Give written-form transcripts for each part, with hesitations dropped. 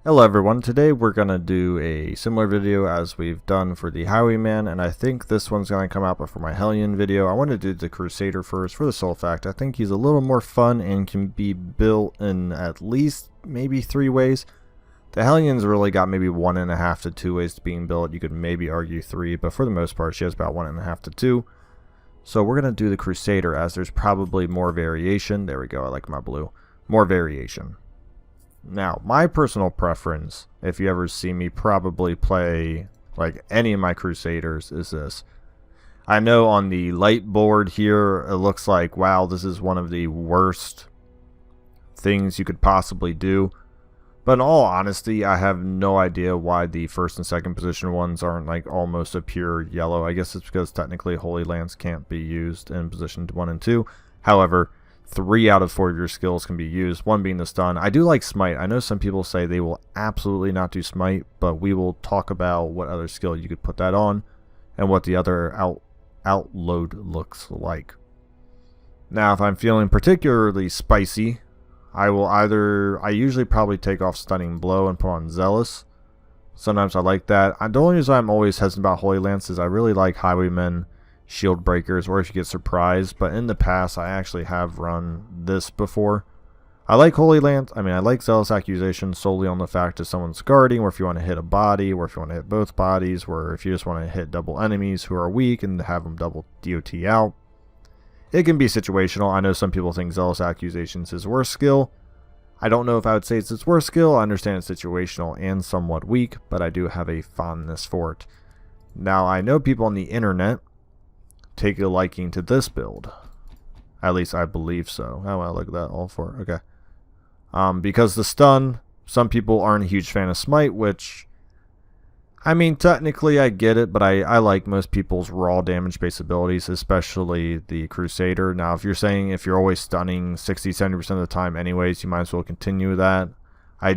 Hello everyone, today we're going to do a similar video as we've done for the Highwayman, and I think this one's going to come out before my Hellion video. I want to do the Crusader first for the sole fact I think he's a little more fun and can be built in at least maybe 3 ways. The Hellion's really got maybe 1.5 to 2 ways to being built. You could maybe argue 3, but for the most part she has about 1.5 to 2. So we're going to do the Crusader as there's probably more variation. There we go, I like my blue. More variation. Now, my personal preference, if you ever see me probably play like any of my Crusaders, is this. I know on the light board here, it looks like, wow, this is one of the worst things you could possibly do. But in all honesty, I have no idea why the first and second position ones aren't like almost a pure yellow. I guess it's because technically Holy Lance can't be used in position 1 and 2. However, 3 out of 4 of your skills can be used, 1 being the stun. I do like Smite. I know some people say they will absolutely not do Smite, but we will talk about what other skill you could put that on and what the other outload looks like. Now, if I'm feeling particularly spicy, I usually probably take off Stunning Blow and put on Zealous. Sometimes I like that. The only reason I'm always hesitant about Holy Lance is I really like Highwaymen, Shield Breakers, or if you get surprised, but in the past I actually have run this before. I like Holy Lance, I like Zealous Accusation solely on the fact that someone's guarding, or if you want to hit a body, or if you want to hit both bodies, or if you just want to hit double enemies who are weak and have them double DOT out. It can be situational. I know some people think Zealous Accusations is worst skill. I don't know if I would say it's its worst skill. I understand it's situational and somewhat weak, but I do have a fondness for it. Now, I know people on the internet take a liking to this build. At least I believe so. Oh well, look at that, all 4. Okay. Because the stun, some people aren't a huge fan of Smite, which, technically I get it, but I like most people's raw damage-based abilities, especially the Crusader. Now, if you're saying if you're always stunning 60-70% of the time anyways, you might as well continue that. I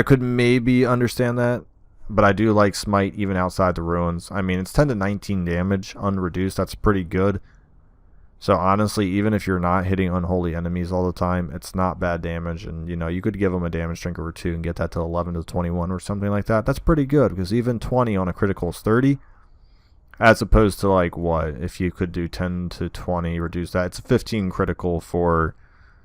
could maybe understand that. But I do like Smite even outside the ruins. It's 10 to 19 damage unreduced. That's pretty good. So honestly, even if you're not hitting unholy enemies all the time, it's not bad damage. And you could give them a damage drink over 2 and get that to 11 to 21 or something like that. That's pretty good, because even 20 on a critical is 30. As opposed to like what? If you could do 10 to 20, reduce that. It's 15 critical for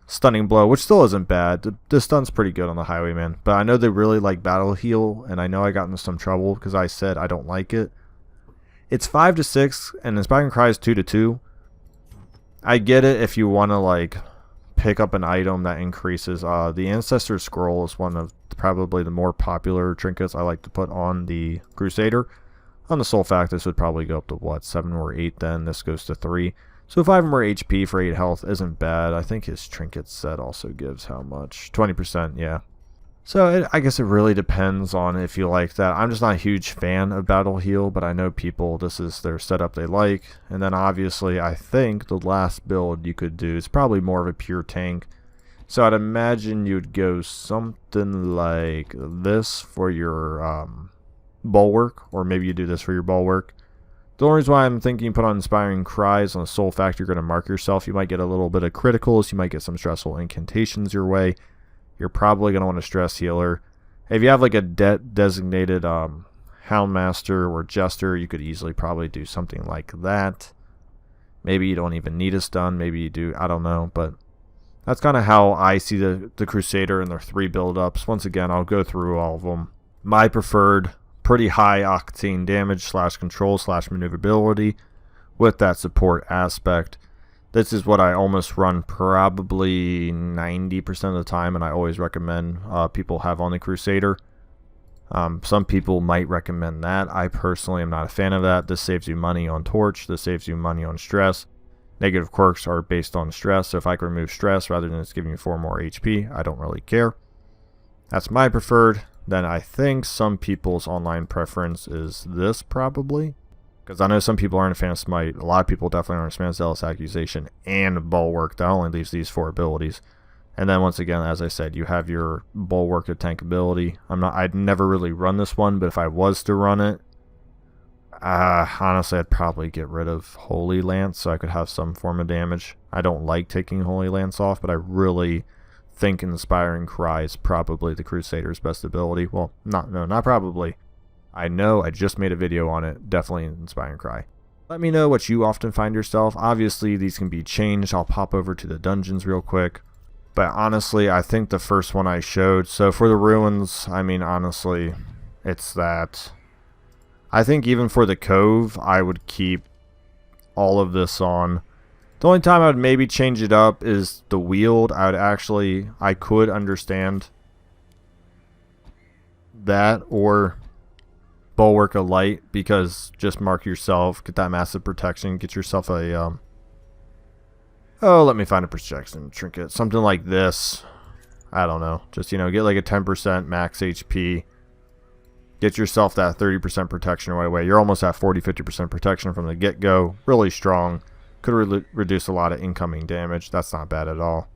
Stunning Blow, which still isn't bad. The stun's pretty good on the Highwayman, but I know they really like Battle Heal, and I know I got into some trouble because I said I don't like it. It's 5 to 6, and Inspiring Cry is 2 to 2. I get it if you want to like pick up an item that increases. The Ancestor Scroll is one of probably the more popular trinkets I like to put on the Crusader. On the sole fact, this would probably go up to what, 7 or 8 then. This goes to 3. So 5 more HP for 8 health isn't bad. I think his trinket set also gives how much? 20%, yeah. So I guess it really depends on if you like that. I'm just not a huge fan of Battle Heal, but I know people, this is their setup they like. And then obviously I think the last build you could do is probably more of a pure tank. So I'd imagine you'd go something like this for your bulwark, or maybe you do this for your bulwark. The only reason why I'm thinking you put on Inspiring Cries on the sole fact you're going to mark yourself. You might get a little bit of criticals. You might get some stressful incantations your way. You're probably going to want a stress healer. If you have like a designated Houndmaster or Jester, you could easily probably do something like that. Maybe you don't even need a stun. Maybe you do. I don't know. But that's kind of how I see the Crusader and their 3 build-ups. Once again, I'll go through all of them. My preferred, pretty high octane damage / control / maneuverability with that support aspect. This is what I almost run probably 90% of the time, and I always recommend people have on the Crusader. Some people might recommend that. I personally am not a fan of that. This saves you money on torch. This saves you money on stress. Negative quirks are based on stress, so if I can remove stress rather than it's giving you 4 more HP, I don't really care. That's my preferred. Then I think some people's online preference is this probably. Because I know some people aren't a fan of Smite. A lot of people definitely aren't a fan of Zealous Accusation and Bulwark. That only leaves these 4 abilities. And then once again, as I said, you have your Bulwark of tank ability. I'd never really run this one, but if I was to run it, honestly, I'd probably get rid of Holy Lance so I could have some form of damage. I don't like taking Holy Lance off, but I really think Inspiring Cry is probably the Crusader's best ability. Well, not probably. I know, I just made a video on it. Definitely Inspiring Cry. Let me know what you often find yourself. Obviously, these can be changed. I'll pop over to the dungeons real quick. But honestly, I think the first one I showed, so for the ruins, I mean, honestly, it's that. I think even for the Cove, I would keep all of this on. The only time I would maybe change it up is the Wield. I could understand that, or Bulwark of Light, because just mark yourself, get that massive protection, get yourself a oh, let me find a protection trinket. Something like this. I don't know. Just, you know, get like a 10% max HP. Get yourself that 30% protection right away. You're almost at 40-50% protection from the get-go. Really strong. Could reduce a lot of incoming damage. That's not bad at all.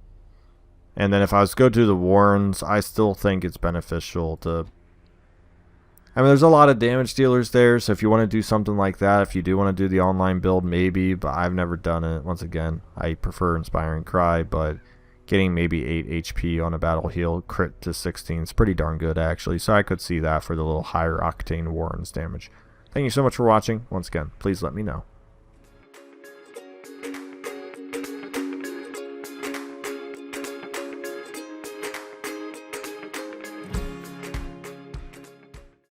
And then if I was to go to the Warrens, I still think it's beneficial to... I mean, there's a lot of damage dealers there, so if you want to do something like that, if you do want to do the online build, maybe, but I've never done it. Once again, I prefer Inspiring Cry, but getting maybe 8 HP on a battle heal, crit to 16 is pretty darn good, actually, so I could see that for the little higher octane Warrens damage. Thank you so much for watching. Once again, please let me know.